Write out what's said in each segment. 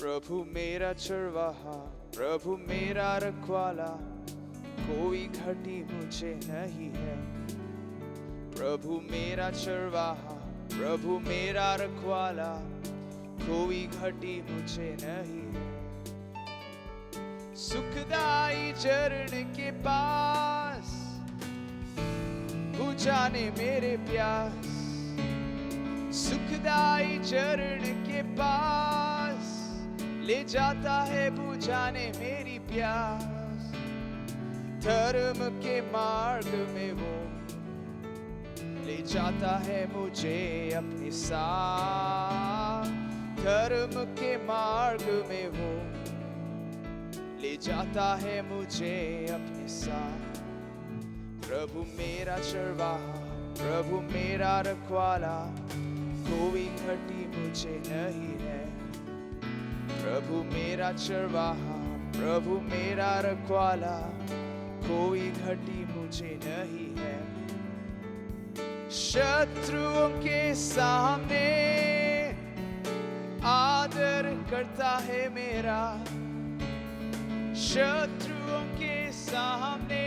प्रभु मेरा चरवाहा, प्रभु मेरा रखवाला, कोई घटी मुझे नहीं है। प्रभु मेरा चरवाहा, प्रभु मेरा रखवाला, कोई घटी मुझे नहीं है। सुखदाई चरण के पास बुझाने मेरे प्यास, सुखदाई चरण के पास ले जाता है बुझाने मेरी प्यास। धर्म के मार्ग में वो ले जाता है मुझे अपने साथ। धर्म के मार्ग में वो ले जाता है मुझे अपने साथ। प्रभु मेरा चरवाहा, प्रभु मेरा रखवाला, कोई घटी मुझे नहीं है। प्रभु मेरा चरवाहा, प्रभु मेरा रखवाला, कोई घटी मुझे नहीं है। शत्रुओं के सामने आदर करता है मेरा, शत्रुओं के सामने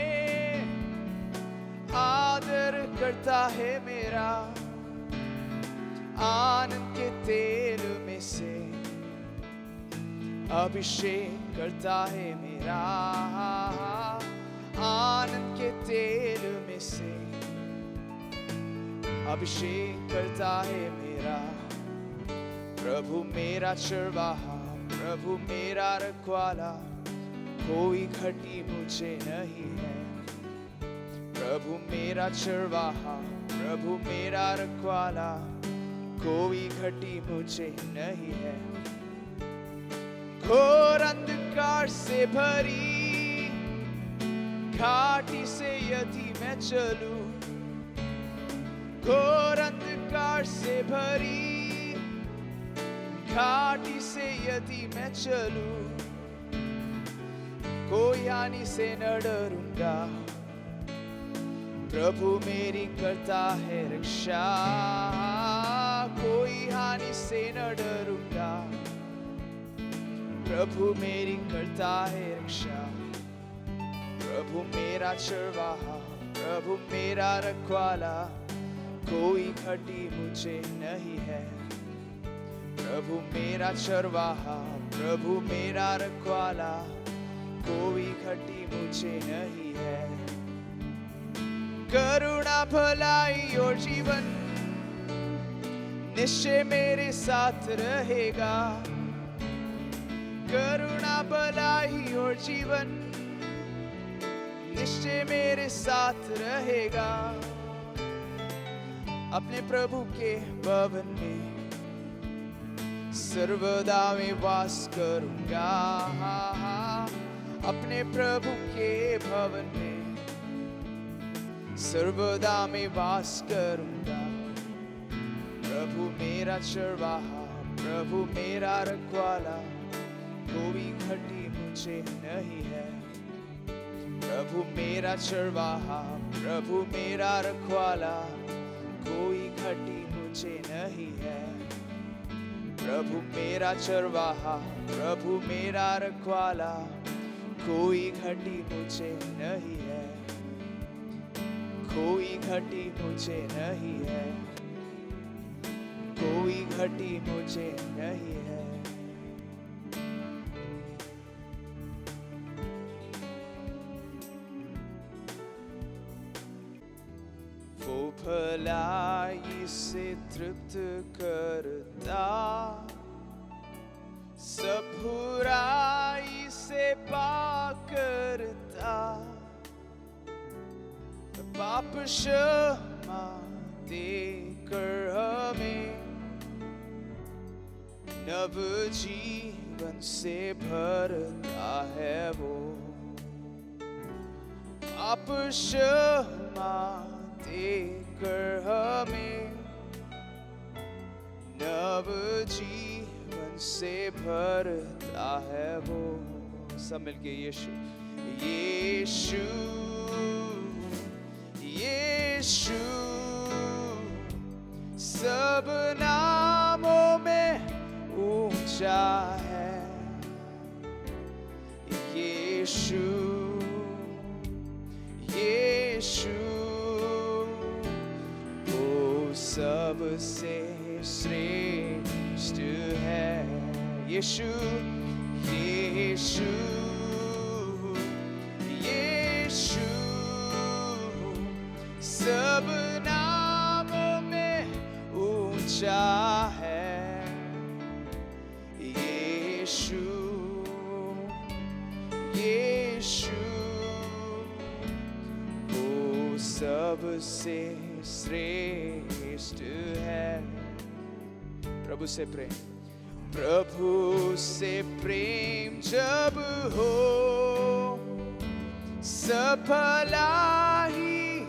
आदर करता है मेरा। आनंद के तेल में से अभिषेक करता है मेरा, आनंद के तेल में से अभिषेक करता है मेरा। प्रभु मेरा चरवाहा, प्रभु मेरा रखवाला, कोई घटी मुझे नहीं है। प्रभु मेरा चरवाहा, प्रभु मेरा रखवाला, कोई घटी मुझे नहीं है। घोर अंधकार से भरी घाटी से यदि मैं चलूं, घोर अंधकार से भरी घाटी से यदि मैं चलूं, कोई हानि से न डरूंगा। प्रभु मेरी करता है रक्षा, कोई हानि से न डरूंगा। प्रभु मेरी करता है रक्षा। प्रभु मेरा चरवाहा, प्रभु मेरा रखवाला, कोई घटी मुझे नहीं है। प्रभु मेरा चरवाहा, प्रभु मेरा रखवाला, कोई घटी मुझे नहीं है। करुणा भलाई और जीवन निश्चय मेरे साथ रहेगा। करुणा भलाई और जीवन निश्चय मेरे साथ रहेगा। अपने प्रभु के भवन में सर्वदा में वास करूंगा। अपने प्रभु के भवन में सर्वदा में वास करूंगा। प्रभु मेरा चरवाहा, प्रभु मेरा रखवाला, कोई घटी मुझे नहीं है। प्रभु मेरा चरवाहा, प्रभु मेरा रखवाला, कोई घटी मुझे नहीं है। प्रभु मेरा चरवाहा, प्रभु मेरा रखवाला, कोई घटी मुझे नहीं है। कोई घटी मुझे नहीं है। कोई घटी मुझे नहीं है। वो भलाई से तृप्त करता, सब बुराई से पाक करता। पाप क्षमा देकर हमें नव जीवन से भरता है वो। पाप क्षमा देकर हमें नव जीवन से भरता है वो। सब मिलके यीशु यीशु यीशु, सब नामों में ऊंचा है। यीशु यीशु वो सबसे श्रेष्ठ है यीशु यीशु यीशु सब नामों में ऊंचा है यीशु यीशु वो सबसे श्रेष्ठ है प्रभु से प्रेम जब हो सफला ही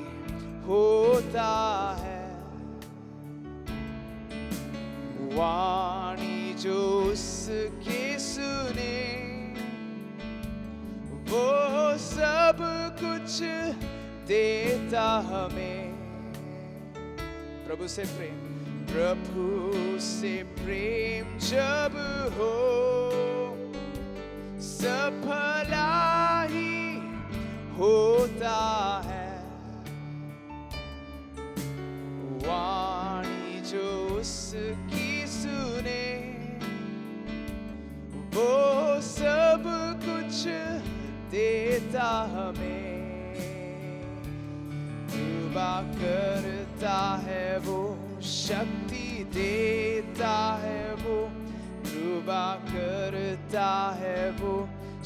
होता है वाणी जो उसके सुने वो सब कुछ देता हमें प्रभु से प्रेम जब हो सफला ही होता है वाणी जो उसकी सुने वो सब कुछ देता हमें कृपा करता है वो शक्ति देता है वो कृपा करता है वो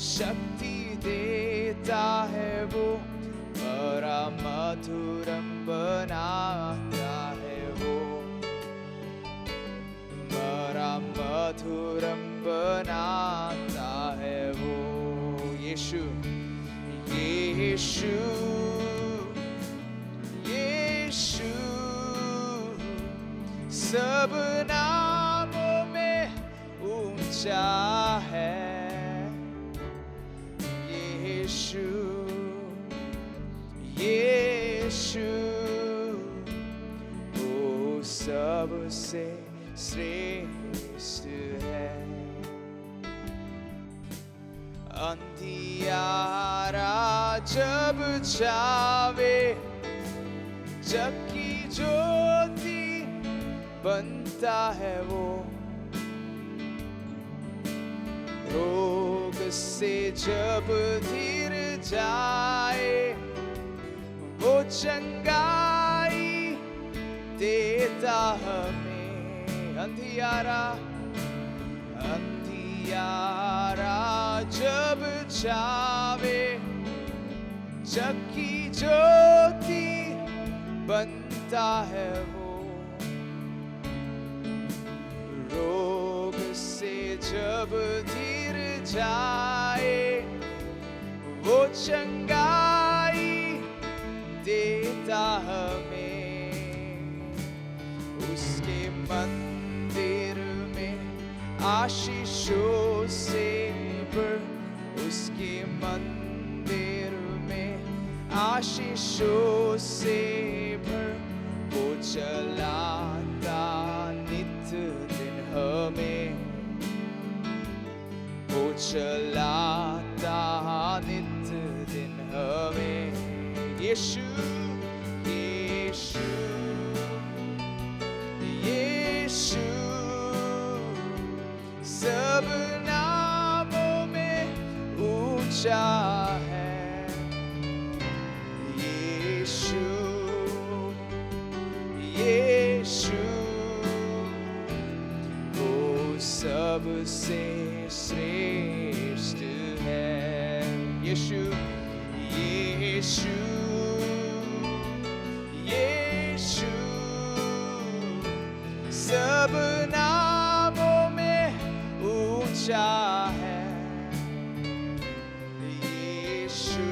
शक्ति देता है वो बड़ा मधुरम बनाता है वो बड़ा मधुरम बनाता है वो यीशु यीशु यीशु सब नामों में ऊंचा है यीशु यीशु वो सबसे श्रेष्ठ है अंधियारा जब छावे जग की ज्योति बनता है वो रोग से जब धीर जाए वो चंगाई देता हमें अंधियारा जब छावे जग की ज्योति बनता है वो रोग से जब धीर जाए वो चंगाई देता हमें उसके मंदिर में आशीषों से भर उसके मंदिर में आशीषों से भर वो चलाता नित्य दिन हमें वो चलाता नित्य दिन हमें यीशु यीशु यीशु सब नामों में ऊंचा है यीशु यीशु वो सबसे श्रेष्ठ है यीशु यीशु यीशु सब नामों में ऊंचा है यीशु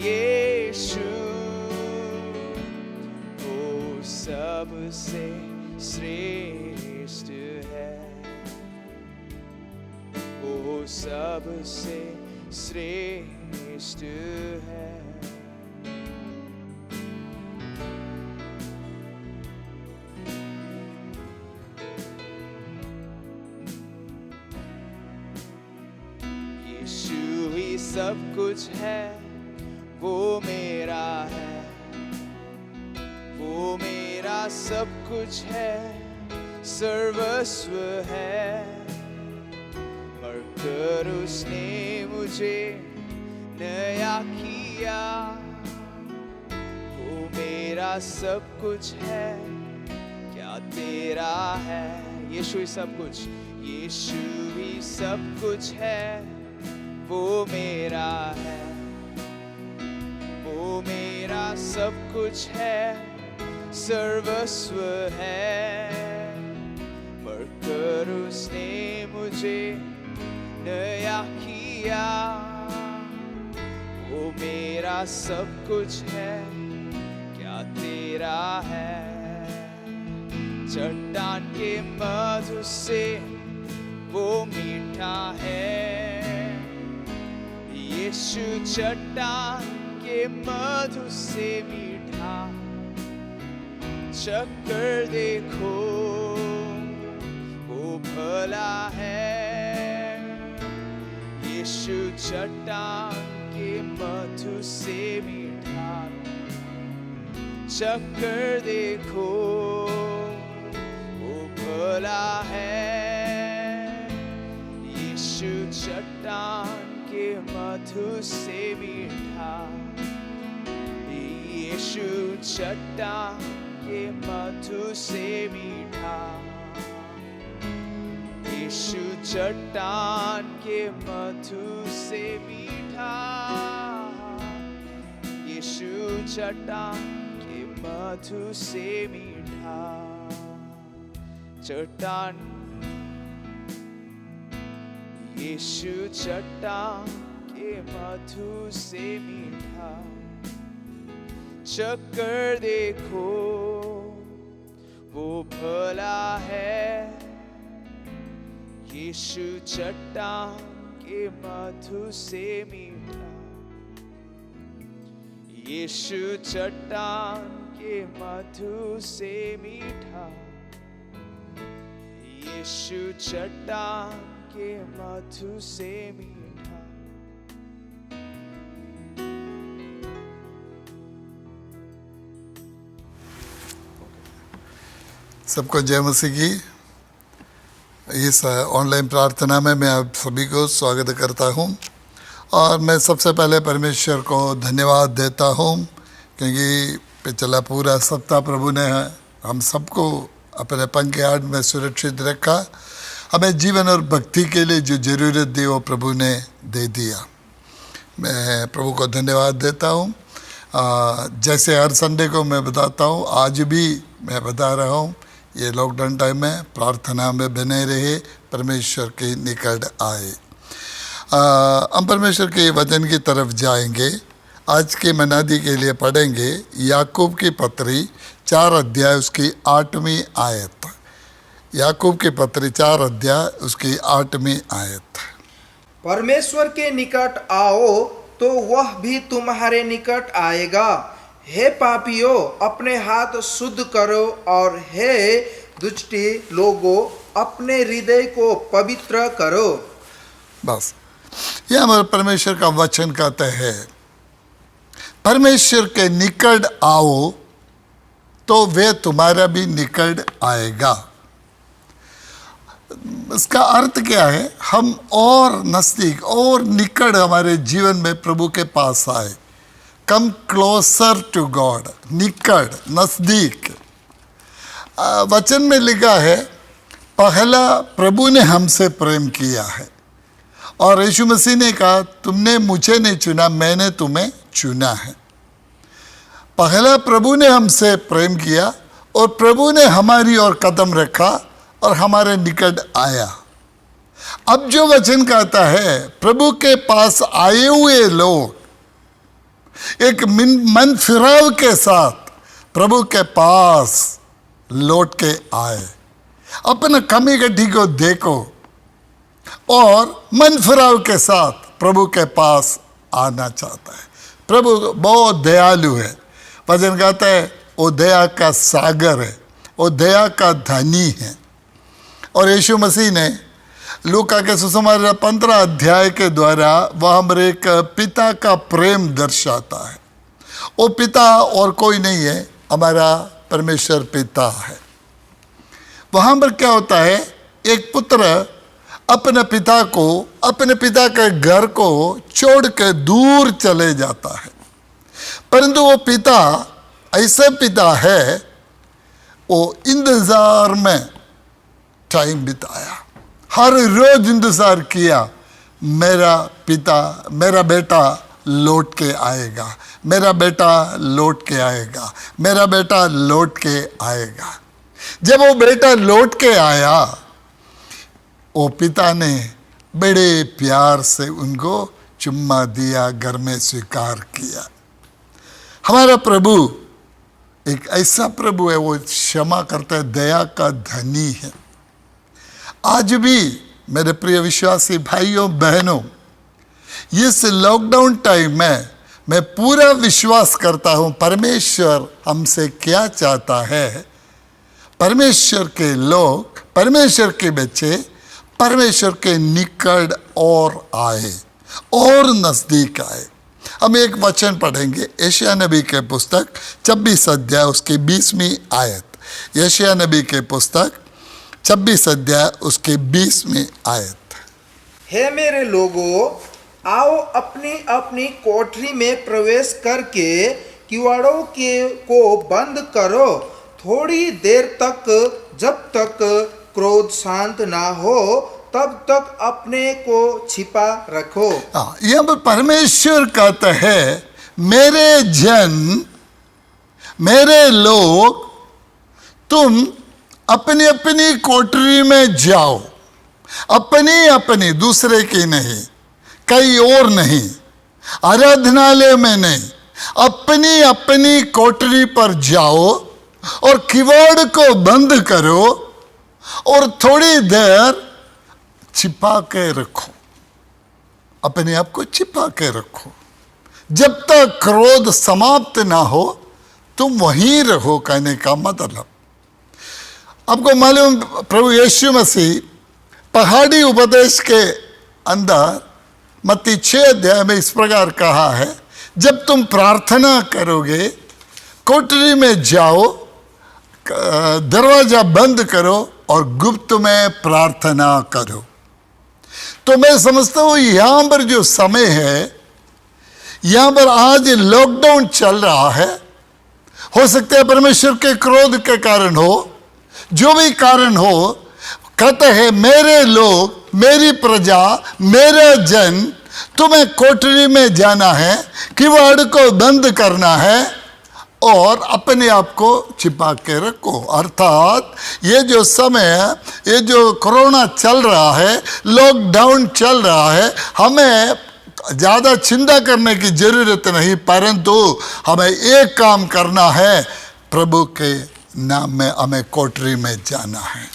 यीशु वो सबसे श्रेष्ठ है वो सबसे श्रेष्ठ है यीशु ही सब कुछ है, वो मेरा है, वो मेरा सब कुछ है, सर्वस्व है। मरकर उसने मुझे नया किया, वो मेरा सब कुछ है, क्या तेरा है? यीशु ही सब कुछ, यीशु ही सब कुछ है, वो मेरा है, वो मेरा सब कुछ है, सर्वस्व है। मरकर उसने मुझे नया किया, वो मेरा सब कुछ है, क्या तेरा है? चट्टान के मधु से वो मीठा है, यीशु चट्टान के मधु से मीठा। चक्कर देखो वो भला है, यीशु चट्टान के मधु से मीठा। चक्कर देखो वो भला है, यीशु चट्टान के मधु से मीठा। यीशु चट्टान के मधु से मीठा, यीशु चट्टान के मधु से मीठा, यीशु चट्टान के मधु से मीठा। चट्टान, यीशु चट्टान के मधु से मीठा। चक्कर देखो वो भला है, यीशु चट्टान के मधु से मीठा, यीशु चट्टान के मधु से मीठा, यीशु चट्टान के मधु से मीठा। सबको जय मसीह की। इस ऑनलाइन प्रार्थना में मैं आप सभी को स्वागत करता हूं और मैं सबसे पहले परमेश्वर को धन्यवाद देता हूं क्योंकि पिछला पूरा सप्ताह प्रभु ने हम सबको अपने पंख आड़ में सुरक्षित रखा। हमें जीवन और भक्ति के लिए जो ज़रूरत दी वो प्रभु ने दे दिया। मैं प्रभु को धन्यवाद देता हूं। जैसे हर संडे को मैं बताता हूं, आज भी मैं बता रहा हूं, ये लॉकडाउन टाइम में प्रार्थना में बने रहे, परमेश्वर के निकट आए। हम परमेश्वर के वचन की तरफ जाएंगे। आज के मनादी के लिए पढ़ेंगे याकूब की पत्री 4 अध्याय उसकी 8वीं आयत। याकूब की पत्री 4 अध्याय उसकी 8वीं आयत। परमेश्वर के निकट आओ तो वह भी तुम्हारे निकट आएगा। हे पापियों, अपने हाथ शुद्ध करो, और हे दुष्टी लोगों, अपने हृदय को पवित्र करो। बस यह हमारे परमेश्वर का वचन कहता है, परमेश्वर के निकट आओ तो वे तुम्हारा भी निकट आएगा। इसका अर्थ क्या है? हम और नजदीक और निकट हमारे जीवन में प्रभु के पास आए। कम क्लोजर टू गॉड, निकट, नजदीक। वचन में लिखा है, पहला प्रभु ने हमसे प्रेम किया है, और यीशु मसीह ने कहा, तुमने मुझे नहीं चुना, मैंने तुम्हें चुना है। पहला प्रभु ने हमसे प्रेम किया और प्रभु ने हमारी ओर कदम रखा और हमारे निकट आया। अब जो वचन कहता है, प्रभु के पास आए हुए लोग एक मन फिराव के साथ प्रभु के पास लौट के आए। अपना कमी गड्ढी को देखो और मन फिराव के साथ प्रभु के पास आना चाहता है। प्रभु बहुत दयालु है। वचन कहता है वो दया का सागर है, वो दया का धनी है। और यीशु मसीह ने लूका के सुसमाचार 15 अध्याय के द्वारा वह हमारे एक पिता का प्रेम दर्शाता है। वो पिता और कोई नहीं है, हमारा परमेश्वर पिता है। वहाँ पर क्या होता है, एक पुत्र अपने पिता को, अपने पिता के घर को छोड़ के दूर चले जाता है, परंतु वो पिता ऐसे पिता है, वो इंतजार में टाइम बिताया, हर रोज इंतजार किया, मेरा पिता, मेरा बेटा लौट के आएगा, मेरा बेटा लौट के आएगा, मेरा बेटा लौट के आएगा। जब वो बेटा लौट के आया, वो पिता ने बड़े प्यार से उनको चुम्मा दिया, घर में स्वीकार किया। हमारा प्रभु एक ऐसा प्रभु है, वो क्षमा करता है, दया का धनी है। आज भी मेरे प्रिय विश्वासी भाइयों बहनों, इस लॉकडाउन टाइम में मैं पूरा विश्वास करता हूँ परमेश्वर हमसे क्या चाहता है। परमेश्वर के लोग, परमेश्वर के बच्चे परमेश्वर के निकट और आए और नजदीक आए। हम एक वचन पढ़ेंगे, यशायाह नबी के पुस्तक 26 अध्याय उसकी 20वीं आयत। यशायाह नबी के पुस्तक 26 अध्याय उसकी 20वीं आयत। हे मेरे लोगों, आओ अपनी अपनी कोठरी में प्रवेश करके किवाड़ों को बंद करो, थोड़ी देर तक, जब तक क्रोध शांत ना हो तब तक अपने को छिपा रखो। यहाँ पर परमेश्वर कहता है, मेरे जन, मेरे लोग, तुम अपनी अपनी कोठरी में जाओ, अपनी अपनी, दूसरे की नहीं, कहीं और नहीं, आराधनालय में नहीं, अपनी अपनी कोठरी पर जाओ और किवाड़ को बंद करो और थोड़ी देर छिपा के रखो, अपने आप को छिपा के रखो, जब तक क्रोध समाप्त ना हो तुम वहीं रहो। कहने का मतलब, आपको मालूम प्रभु यीशु मसीह पहाड़ी उपदेश के अंदर मत्ती 6 अध्याय में इस प्रकार कहा है, जब तुम प्रार्थना करोगे कोठरी में जाओ, दरवाजा बंद करो और गुप्त में प्रार्थना करो। तो मैं समझता हूँ यहाँ पर जो समय है, यहाँ पर आज लॉकडाउन चल रहा है, हो सकता है परमेश्वर के क्रोध के कारण हो, जो भी कारण हो, कहते हैं मेरे लोग, मेरी प्रजा, मेरा जन, तुम्हें कोठरी में जाना है, किवाड़ को बंद करना है और अपने आप को छिपा के रखो। अर्थात ये जो समय है, ये जो कोरोना चल रहा है, लॉकडाउन चल रहा है, हमें ज़्यादा चिंता करने की जरूरत नहीं, परंतु हमें एक काम करना है, प्रभु के नाम में हमें कोठरी में जाना है।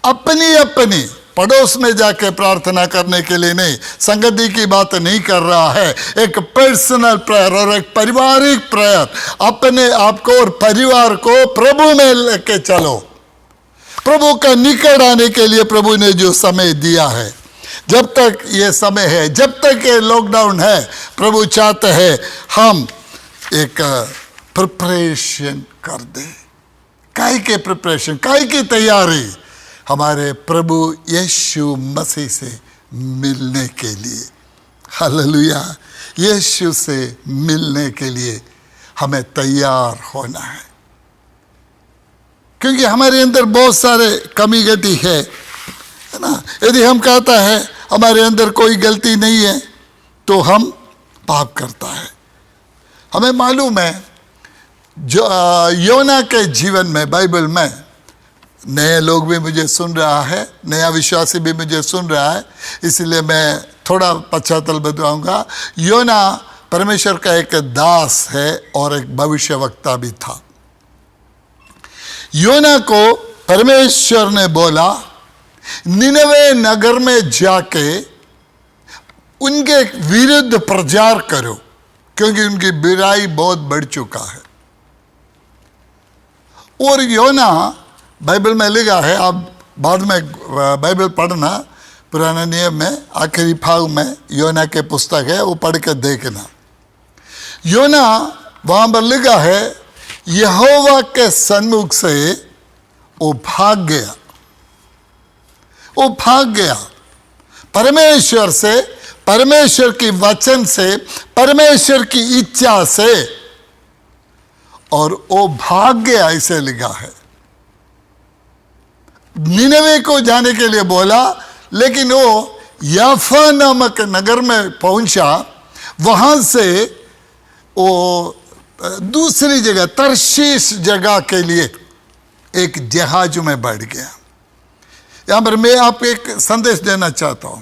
अपनी अपनी पड़ोस में जाके प्रार्थना करने के लिए नहीं, संगति की बात नहीं कर रहा है, एक पर्सनल प्रेयर और एक पारिवारिक प्रेयर, अपने आप को और परिवार को प्रभु में लेके चलो। प्रभु का निकट आने के लिए प्रभु ने जो समय दिया है, जब तक ये समय है, जब तक ये लॉकडाउन है, प्रभु चाहते हैं हम एक प्रिपरेशन कर दें। काय के प्रिपरेशन, काय की तैयारी? हमारे प्रभु यीशु मसीह से मिलने के लिए। हालेलुया, यीशु से मिलने के लिए हमें तैयार होना है, क्योंकि हमारे अंदर बहुत सारे कमी गलती है ना। यदि हम कहता है हमारे अंदर कोई गलती नहीं है तो हम पाप करता है। हमें मालूम है जो योना के जीवन में, बाइबल में, नए लोग भी मुझे सुन रहा है, नया विश्वासी भी मुझे सुन रहा है, इसलिए मैं थोड़ा पश्चातल बताऊंगा। योना परमेश्वर का एक दास है और एक भविष्यवक्ता भी था। योना को परमेश्वर ने बोला, निनवे नगर में जाके उनके विरुद्ध प्रचार करो, क्योंकि उनकी बुराई बहुत बढ़ चुका है। और योना, बाइबल में लिखा है, आप बाद में बाइबल पढ़ना, पुराना नियम में आखिरी भाग में योना के पुस्तक है, वो पढ़ के देखना। योना वहां पर लिखा है यहोवा के सन्मुख से वो भाग गया, वो भाग गया परमेश्वर से, परमेश्वर की वचन से, परमेश्वर की इच्छा से, और वो भाग गया ऐसे लिखा है। निनवे को जाने के लिए बोला, लेकिन वो याफा नामक नगर में पहुंचा, वहां से वो दूसरी जगह तरशीश जगह के लिए एक जहाज में बैठ गया। यहां पर मैं आपको एक संदेश देना चाहता हूं,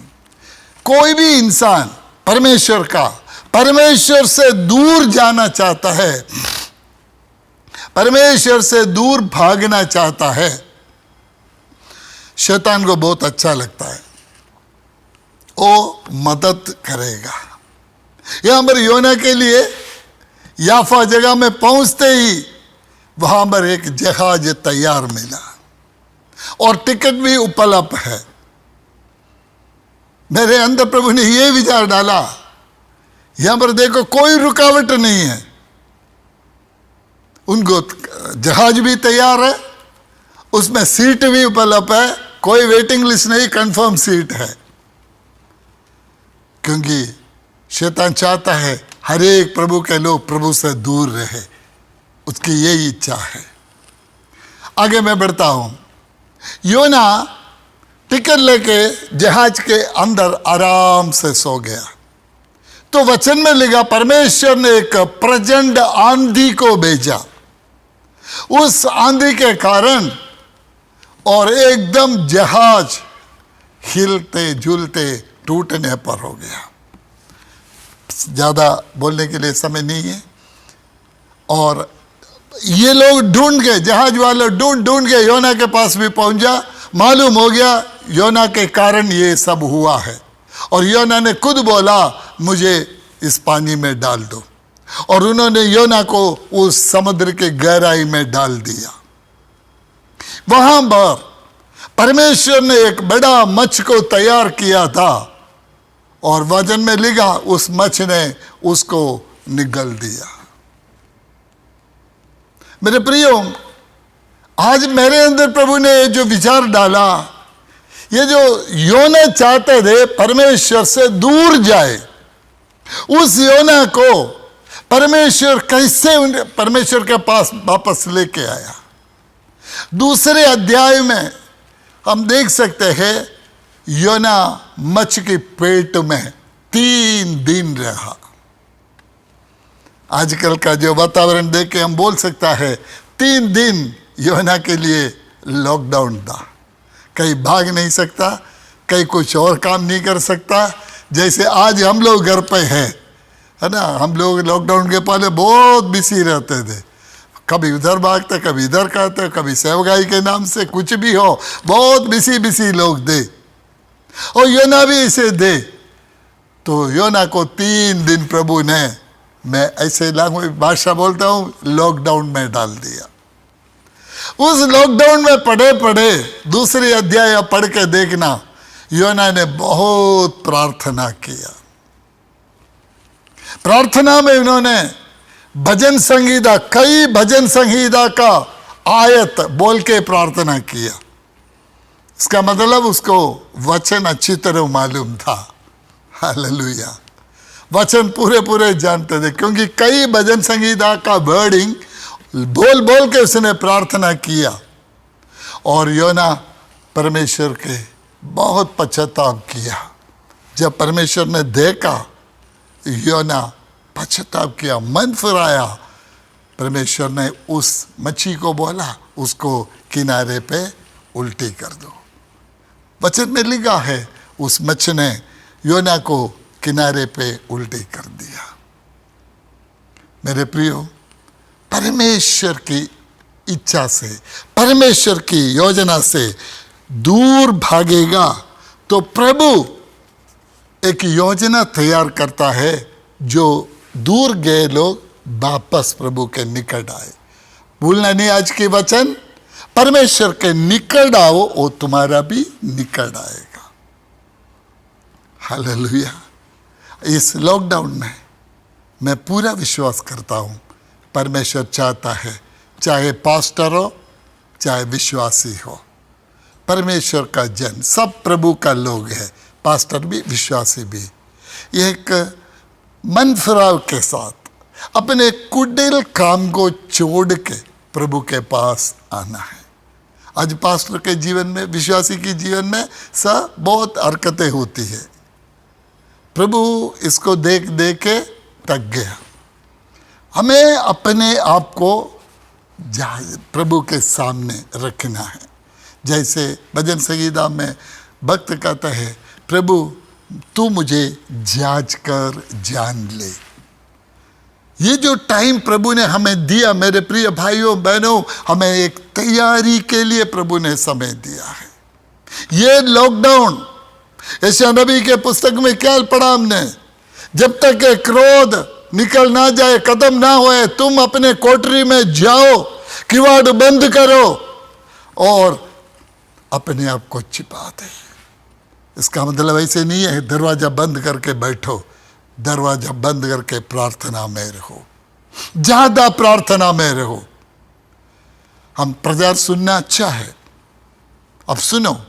कोई भी इंसान परमेश्वर से दूर जाना चाहता है, परमेश्वर से दूर भागना चाहता है, शैतान को बहुत अच्छा लगता है, वो मदद करेगा। यहां पर योना के लिए याफा जगह में पहुंचते ही वहां पर एक जहाज तैयार मिला और टिकट भी उपलब्ध है। मेरे अंदर प्रभु ने यह विचार डाला, यहां पर देखो कोई रुकावट नहीं है, उनको जहाज भी तैयार है, उसमें सीट भी उपलब्ध है, कोई वेटिंग लिस्ट नहीं, कंफर्म सीट है। क्योंकि शैतान चाहता है हर एक प्रभु के लोग प्रभु से दूर रहे, उसकी यही इच्छा है। आगे मैं बढ़ता हूं। योना टिकट लेके जहाज के अंदर आराम से सो गया, तो वचन में लिखा परमेश्वर ने एक प्रचंड आंधी को भेजा, उस आंधी के कारण और एकदम जहाज हिलते झूलते टूटने पर हो गया। ज्यादा बोलने के लिए समय नहीं है। और ये लोग ढूंढ गए, जहाज वाले ढूंढ के योना के पास भी पहुंचा, मालूम हो गया योना के कारण ये सब हुआ है। और योना ने खुद बोला मुझे इस पानी में डाल दो, और उन्होंने योना को उस समुद्र के गहराई में डाल दिया। वहां पर परमेश्वर ने एक बड़ा मच्छ को तैयार किया था, और वचन में लिखा उस मच्छ ने उसको निगल दिया। मेरे प्रियो, आज मेरे अंदर प्रभु ने जो विचार डाला, ये जो योना चाहते थे परमेश्वर से दूर जाए, उस योना को परमेश्वर कैसे परमेश्वर के पास वापस लेके आया। दूसरे अध्याय में हम देख सकते हैं योना मच्छ के पेट में 3 दिन रहा। आजकल का जो वातावरण देख के हम बोल सकता है 3 दिन योना के लिए लॉकडाउन था। कहीं भाग नहीं सकता, कहीं कुछ और काम नहीं कर सकता। जैसे आज हम लोग घर पे हैं, है ना, हम लोग लॉकडाउन के पहले बहुत बिजी रहते थे, कभी उधर भागते, कभी इधर करते, कभी सेवगाई के नाम से कुछ भी हो, बहुत बिजी लोग थे। और योना भी ऐसे थे। तो योना को 3 दिन प्रभु ने, मैं ऐसे लैंग्वेज भाषा बोलता हूं, लॉकडाउन में डाल दिया। उस लॉकडाउन में पढ़े दूसरे अध्याय पढ़ के देखना, योना ने बहुत प्रार्थना किया। प्रार्थना में उन्होंने भजन संगीता, कई भजन संगीता का आयत बोल के प्रार्थना किया। इसका मतलब उसको वचन अच्छी तरह मालूम था। हालेलुया। वचन पूरे जानते थे, क्योंकि कई भजन संगीता का वर्डिंग बोल के उसने प्रार्थना किया। और योना परमेश्वर के बहुत पश्चाताप किया। जब परमेश्वर ने देखा, योना पश्चाताप किया, मन फिराया, परमेश्वर ने उस मच्छी को बोला उसको किनारे पे उल्टी कर दो। वचन में लिखा है उस मच्छी ने योना को किनारे पे उल्टी कर दिया। मेरे प्रियो, परमेश्वर की इच्छा से, परमेश्वर की योजना से दूर भागेगा तो प्रभु एक योजना तैयार करता है, जो दूर गए लोग वापस प्रभु के निकट आए। भूलना नहीं आज की वचन, परमेश्वर के निकट आओ, वो तुम्हारा भी निकट आएगा। हालेलुया। इस लॉकडाउन में मैं पूरा विश्वास करता हूँ परमेश्वर चाहता है, चाहे पास्टर हो चाहे विश्वासी हो, परमेश्वर का जन सब प्रभु का लोग है, पास्टर भी विश्वासी भी, एक मन फिराव के साथ अपने कुटिल काम को छोड़ के प्रभु के पास आना है। आज पास्टर के जीवन में, विश्वासी के जीवन में सब बहुत हरकतें होती है। प्रभु इसको देख देख के थक गया। हमें अपने आप को प्रभु के सामने रखना है। जैसे भजन संगीता में भक्त कहता है, प्रभु तू मुझे जांच कर जान ले। ये जो टाइम प्रभु ने हमें दिया, मेरे प्रिय भाइयों बहनों, हमें एक तैयारी के लिए प्रभु ने समय दिया है। ये लॉकडाउन, यशायाह नबी के पुस्तक में क्या पढ़ा हमने, जब तक के क्रोध निकल ना जाए, खत्म ना होए, तुम अपने कोठरी में जाओ, किवाड़ बंद करो और अपने आप को छिपा दे। इसका मतलब ऐसे नहीं है दरवाजा बंद करके बैठो, दरवाजा बंद करके प्रार्थना में रहो, ज्यादा प्रार्थना में रहो। हम प्रचार सुनना अच्छा है, अब सुनो,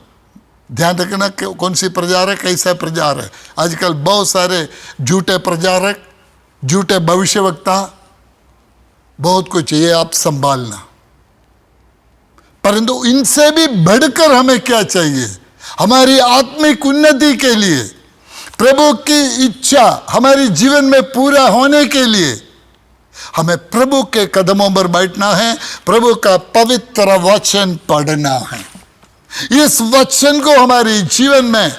ध्यान रखना कौन सी प्रचारक कैसा प्रचार है। आजकल बहुत सारे झूठे प्रचारक, झूठे भविष्यवक्ता, बहुत कुछ, ये आप संभालना। परंतु इनसे भी बढ़कर हमें क्या चाहिए, हमारी आत्मिक उन्नति के लिए, प्रभु की इच्छा हमारे जीवन में पूरा होने के लिए हमें प्रभु के कदमों पर बैठना है, प्रभु का पवित्र वचन पढ़ना है। इस वचन को हमारे जीवन में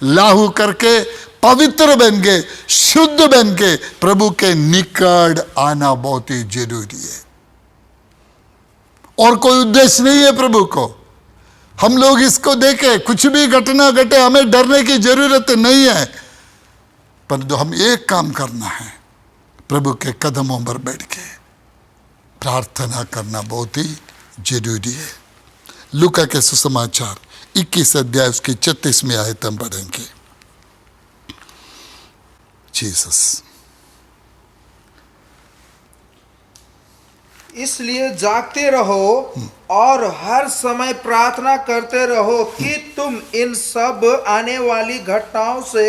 लागू करके पवित्र बन के, शुद्ध बन के प्रभु के निकट आना बहुत ही जरूरी है। और कोई उद्देश्य नहीं है प्रभु को। हम लोग इसको देखें, कुछ भी घटना घटे हमें डरने की जरूरत नहीं है, परंतु हम एक काम करना है, प्रभु के कदमों पर बैठ के प्रार्थना करना बहुत ही जरूरी है। लूका के सुसमाचार 21 अध्याय उसकी 36वीं आयत हम पढ़ेंगे। जीसस, इसलिए जागते रहो और हर समय प्रार्थना करते रहो कि तुम इन सब आने वाली घटनाओं से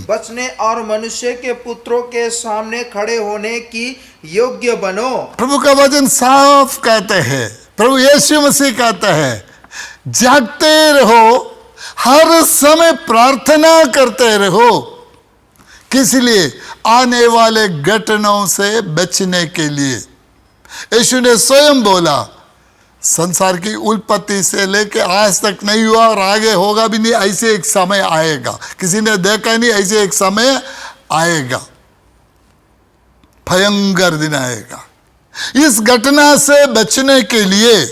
बचने और मनुष्य के पुत्रों के सामने खड़े होने की योग्य बनो। प्रभु का वचन साफ कहते हैं, प्रभु यीशु मसीह कहता है, जागते रहो, हर समय प्रार्थना करते रहो। किस लिए? आने वाले घटनाओं से बचने के लिए। यीशु ने स्वयं बोला, संसार की उत्पत्ति से लेके आज तक नहीं हुआ और आगे होगा भी नहीं, ऐसे एक समय आएगा, किसी ने देखा नहीं, ऐसे एक समय आएगा, भयंकर दिन आएगा। इस घटना से बचने के लिए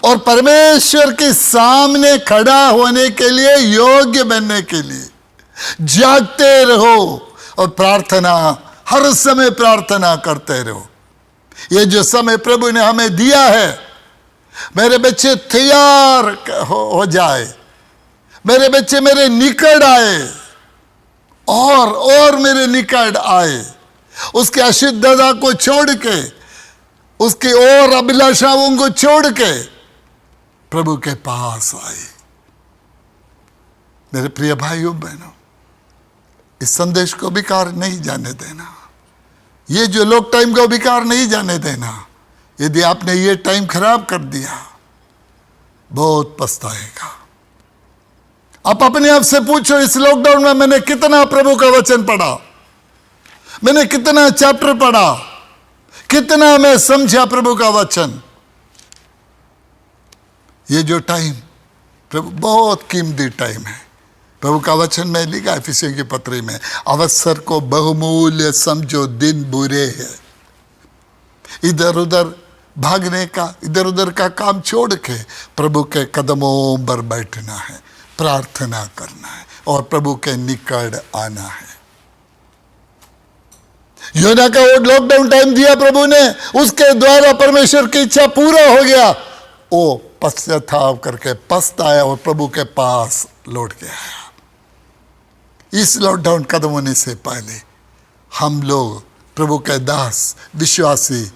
और परमेश्वर के सामने खड़ा होने के लिए, योग्य बनने के लिए जागते रहो और प्रार्थना, हर समय प्रार्थना करते रहो। ये जो समय प्रभु ने हमें दिया है, मेरे बच्चे तैयार हो जाए, मेरे बच्चे मेरे निकट आए और मेरे निकट आए, उसके अशुद्धता को छोड़ के, उसकी और अभिलाषाओं को छोड़ के प्रभु के पास आए। मेरे प्रिय भाइयों बहनों, इस संदेश को बेकार नहीं जाने देना, ये जो लोग टाइम को बेकार नहीं जाने देना। यदि आपने ये टाइम खराब कर दिया, बहुत पछताएगा। आप अपने आप से पूछो, इस लॉकडाउन में मैंने कितना प्रभु का वचन पढ़ा, मैंने कितना चैप्टर पढ़ा, कितना मैं समझा प्रभु का वचन। ये जो टाइम प्रभु बहुत कीमती टाइम है। प्रभु का वचन में लिखा इफिसियों की पत्री में, अवसर को बहुमूल्य समझो, दिन बुरे हैं। इधर उधर भागने का, इधर उधर का काम छोड़ के प्रभु के कदमों पर बैठना है, प्रार्थना करना है और प्रभु के निकट आना है। योना का वो लॉकडाउन टाइम दिया प्रभु ने, उसके द्वारा परमेश्वर की इच्छा पूरा हो गया। वो पश्चाताप करके पछताया और प्रभु के पास लौट के आया। इस लॉकडाउन खत्म होने से पहले हम लोग प्रभु के दास विश्वासी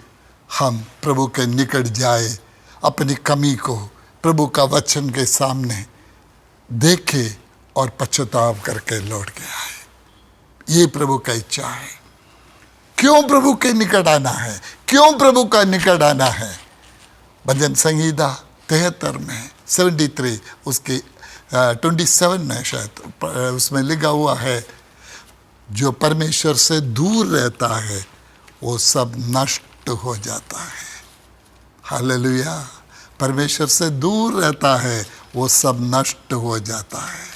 हम प्रभु के निकट जाए, अपनी कमी को प्रभु का वचन के सामने देखे और पश्चाताप करके लौट के आए। ये प्रभु का इच्छा है। क्यों प्रभु के निकट आना है? क्यों प्रभु का निकट आना है? भजन संहिता 73 में 73 उसकी 27 में शायद उसमें लिखा हुआ है, जो परमेश्वर से दूर रहता है वो सब नष्ट हो जाता है। हालेलुया। परमेश्वर से दूर रहता है वो सब नष्ट हो जाता है।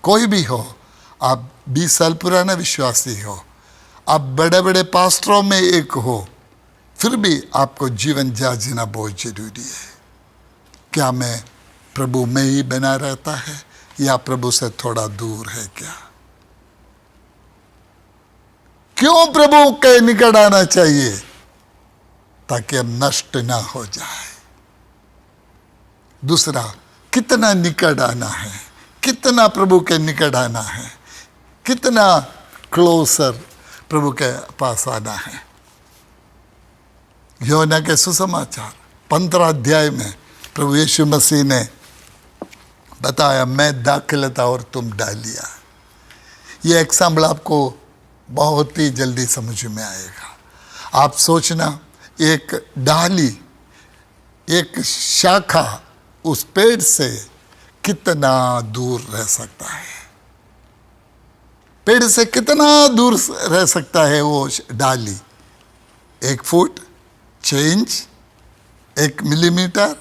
कोई भी हो, आप 20 साल पुराना विश्वासी हो, आप बड़े बड़े पास्टरों में एक हो, फिर भी आपको जीवन जीना बहुत जरूरी है। क्या मैं प्रभु में ही बना रहता है या प्रभु से थोड़ा दूर है? क्या क्यों प्रभु के निकट आना चाहिए? ताकि हम नष्ट ना हो जाए। दूसरा, कितना निकट आना है, कितना प्रभु के निकट आना है, कितना क्लोजर प्रभु के पास आना है। योना के सुसमाचार 15 अध्याय में प्रभु यीशु मसीह ने बताया, मैं दाखिलता और तुम डालिया। ये एग्जाम्पल आपको बहुत ही जल्दी समझ में आएगा। आप सोचना, एक डाली, एक शाखा उस पेड़ से कितना दूर रह सकता है? पेड़ से कितना दूर रह सकता है वो डाली? 1 फुट, 6 इंच, 1 मिलीमीटर?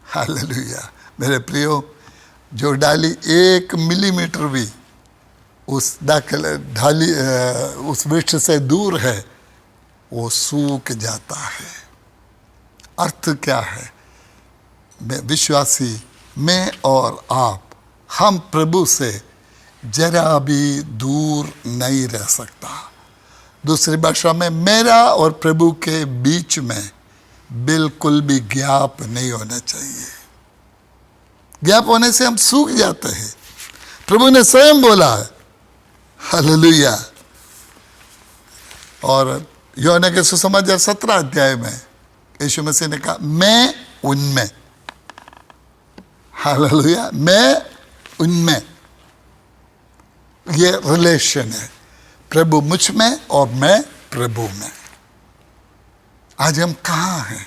हालेलुया। मेरे प्रियो, जो डाली 1 मिलीमीटर भी उस ढाली उस वृक्ष से दूर है, वो सूख जाता है। अर्थ क्या है? विश्वासी, मैं और आप, हम प्रभु से जरा भी दूर नहीं रह सकता। दूसरी भाषा में, मेरा और प्रभु के बीच में बिल्कुल भी गैप नहीं होना चाहिए। गैप होने से हम सूख जाते हैं। प्रभु ने स्वयं बोला है, हालेलुया। और योना के सुसमाचार 17 अध्याय में यीशु मसीह ने कहा, मैं उनमें, हालेलुया, मैं उनमें। ये रिलेशन है, प्रभु मुझ में और मैं प्रभु में। आज हम कहाँ हैं?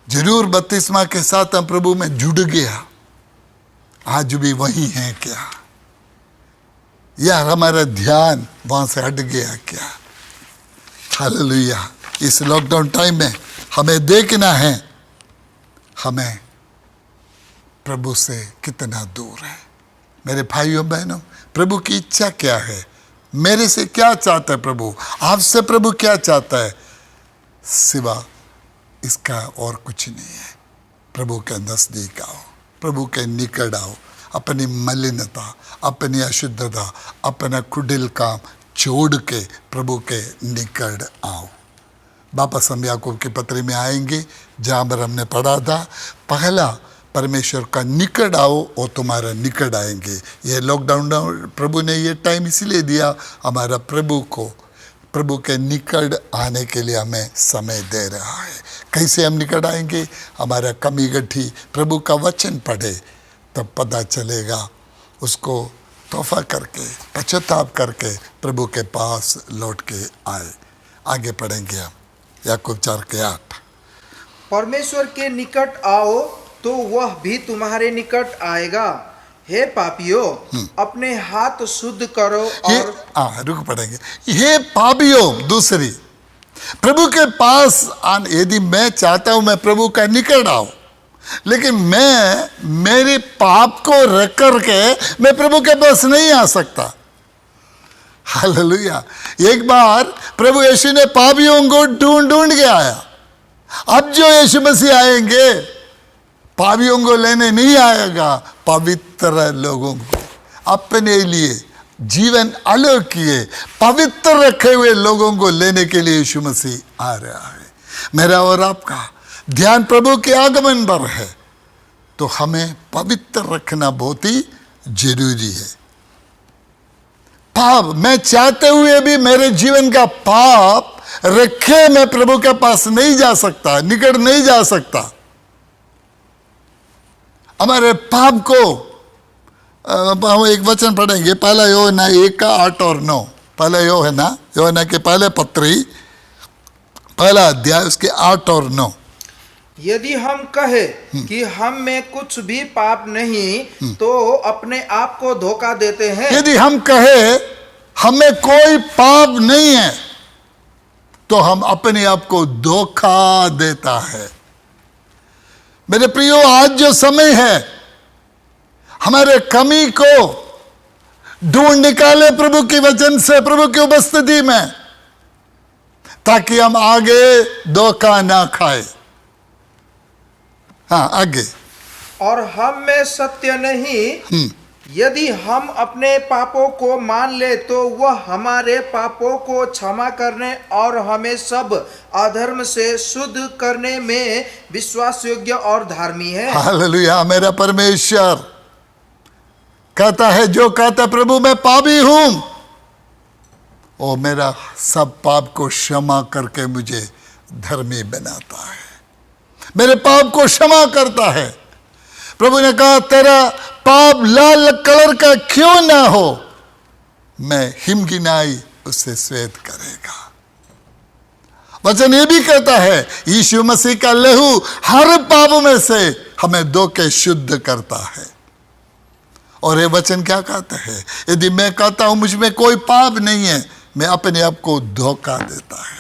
जरूर बपतिस्मा के साथ हम प्रभु में जुड़ गया, आज भी वही हैं क्या? या हमारा ध्यान वहां से हट गया क्या? हालेलुया। इस लॉकडाउन टाइम में हमें देखना है, हमें प्रभु से कितना दूर है। मेरे भाइयों बहनों, प्रभु की इच्छा क्या है? मेरे से क्या चाहता है प्रभु? आपसे प्रभु क्या चाहता है? सिवा इसका और कुछ नहीं है। प्रभु के नजदीक आओ, प्रभु के निकट आओ, अपनी मलिनता, अपनी अशुद्धता, अपना कुटिल काम छोड़ के प्रभु के निकट आओ। वापस हम याकूब की पत्री में आएंगे, जहाँ पर हमने पढ़ा था, पहला परमेश्वर का निकट आओ और तुम्हारा निकट आएंगे। ये लॉकडाउन प्रभु ने ये टाइम इसलिए दिया, हमारा प्रभु को, प्रभु के निकट आने के लिए हमें समय दे रहा है। कैसे हम निकट आएंगे? हमारा कमी गठी प्रभु का वचन पढ़े, तब पता चलेगा। उसको तोहफा करके, पश्चाताप करके प्रभु के पास लौट के आए। आगे पढ़ेंगे हम याकूब 4:8। परमेश्वर के निकट आओ तो वह भी तुम्हारे निकट आएगा। हे पापियों, अपने हाथ शुद्ध करो और रुक पढ़ेंगे। हे पापियों, दूसरी, प्रभु के पास यदि मैं चाहता हूं मैं प्रभु का निकट आऊं, लेकिन मैं मेरे पाप को रख करके मैं प्रभु के पास नहीं आ सकता। हालेलुया। एक बार प्रभु यीशु ने पापियों को ढूंढ के आया। अब जो यीशु मसीह आएंगे, पापियों को लेने नहीं आएगा, पवित्र लोगों को, अपने लिए जीवन अलग किए पवित्र रखे हुए लोगों को लेने के लिए यीशु मसीह आ रहा है। मेरा और आपका ध्यान प्रभु के आगमन पर है, तो हमें पवित्र रखना बहुत ही जरूरी है। पाप मैं चाहते हुए भी मेरे जीवन का पाप रखे मैं प्रभु के पास नहीं जा सकता, निकट नहीं जा सकता। हमारे पाप को हम एक वचन पढ़ेंगे, पहला यूहन्ना 1:8 और 9। पहला यूहन्ना के पहले पत्री पहला अध्याय उसके 8 और 9। यदि हम कहे कि हम में कुछ भी पाप नहीं तो अपने आप को धोखा देते हैं। यदि हम कहे हमें कोई पाप नहीं है तो हम अपने आप को धोखा देता है। मेरे प्रियो, आज जो समय है हमारे कमी को ढूंढ निकाले प्रभु के वचन से, प्रभु की उपस्थिति में, ताकि हम आगे धोखा ना खाए। हाँ, आगे। और हम में सत्य नहीं, यदि हम अपने पापों को मान ले तो वह हमारे पापों को क्षमा करने और हमें सब अधर्म से शुद्ध करने में विश्वास योग्य और धार्मी है। हालेलुया। मेरा परमेश्वर कहता है, जो कहता प्रभु मैं पापी हूं, वो मेरा सब पाप को क्षमा करके मुझे धर्मी बनाता है, मेरे पाप को क्षमा करता है। प्रभु ने कहा, तेरा पाप लाल कलर का क्यों ना हो, मैं हिमगिनाई उससे श्वेत करेगा। वचन ये भी कहता है, यीशु मसीह का लहू हर पाप में से हमें धो के शुद्ध करता है। और ये वचन क्या कहता है, यदि मैं कहता हूं मुझ में कोई पाप नहीं है, मैं अपने आप को धोखा देता है,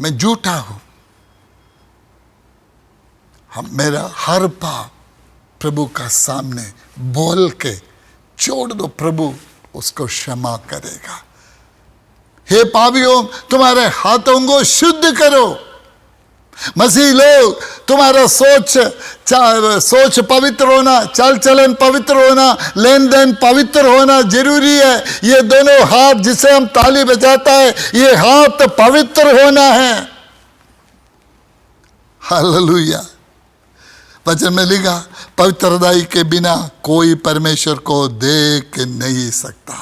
मैं झूठा हूं। मेरा हर पाप प्रभु का सामने बोल के छोड़ दो, प्रभु उसको क्षमा करेगा। हे पापियों, तुम्हारे हाथों को शुद्ध करो। मसीह लोग, तुम्हारा सोच पवित्र होना, चाल चलन पवित्र होना, लेन देन पवित्र होना जरूरी है। ये दोनों हाथ जिसे हम ताली बजाता है, ये हाथ पवित्र होना है। हालेलुया। वचन में लिखा, पवित्रताई के बिना कोई परमेश्वर को देख नहीं सकता।